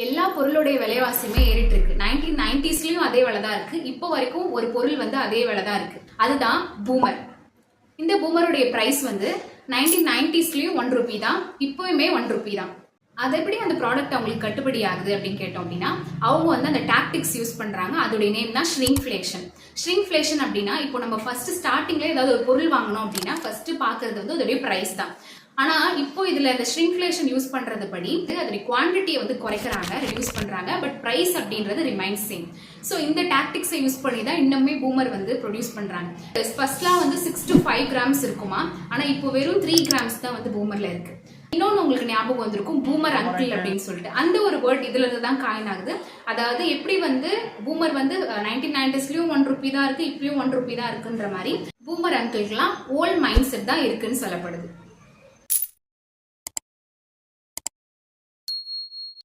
எல்லா பொருளுடைய விலைவாசியுமே ஏறிட்டு இருக்கு. 1990ஸ்லயும் அதே விலை தான் இருக்கு. இப்போ வரைக்கும் ஒரு பொருள் வந்து அதே விலை தான் இருக்கு. அதுதான் பூமர். இந்த பூமருடைய பிரைஸ் வந்து 1990ஸ்லயும் 1 ரூபி தான், இப்போயுமே 1 ரூபி தான். அது எப்படி அந்த ப்ராடக்ட் அவங்களுக்கு கட்டுப்படி ஆகுது அப்படின்னு கேட்டோம் அப்படின்னா, அவங்க வந்து அந்த டாக்டிக்ஸ் யூஸ் பண்றாங்க. அதோடைய நேம் தான் ஷ்ரிங்க்ஃப்ளேஷன். ஷ்ரிங்க்ஃப்ளேஷன் அப்படின்னா, இப்போ நம்ம ஃபர்ஸ்ட் ஸ்டார்டிங்ல ஏதாவது ஒரு பொருள் வாங்கணும் அப்படின்னா ஃபர்ஸ்ட் பாக்குறது வந்து அதோடைய பிரைஸ் தான். ஆனா இப்போ இதுல இந்த ஷ்ரிங்க்ஃப்ளேஷன் யூஸ் பண்றது படி அதோட குவான்டிட்டியை வந்து குறைக்கிறாங்க, ரெடியூஸ் பண்றாங்க, பட் பிரைஸ் அப்படின்றது ரிமைன்ஸ் சேம். ஸோ இந்த டாக்டிக்ஸை யூஸ் பண்ணி தான் இன்னுமே பூமர் வந்து ப்ரொடியூஸ் பண்றாங்க. ஃபர்ஸ்ட்லாம் வந்து 6 to 5 கிராம்ஸ் இருக்குமா, ஆனா இப்போ வெறும் 3 கிராம்ஸ் தான் வந்து பூமர்ல இருக்கு. இன்னொன்னு உங்களுக்கு ஞாபகம் வந்திருக்கும், பூமர் அங்கிள் அப்படின்னு சொல்லிட்டு. அந்த ஒரு வேர்ட் இதுல இருந்து தான் காயின் ஆகுது. அதாவது எப்படி வந்து பூமர் வந்து 1990ஸ்லயும் 1 ரூபி தான் இருக்கு, இப்பயும் 1 ரூபி தான் இருக்குன்ற மாதிரி பூமர் அங்கிள்க்குலாம் ஓல்ட் மைண்ட் செட் தான் இருக்குன்னு சொல்லப்படுது.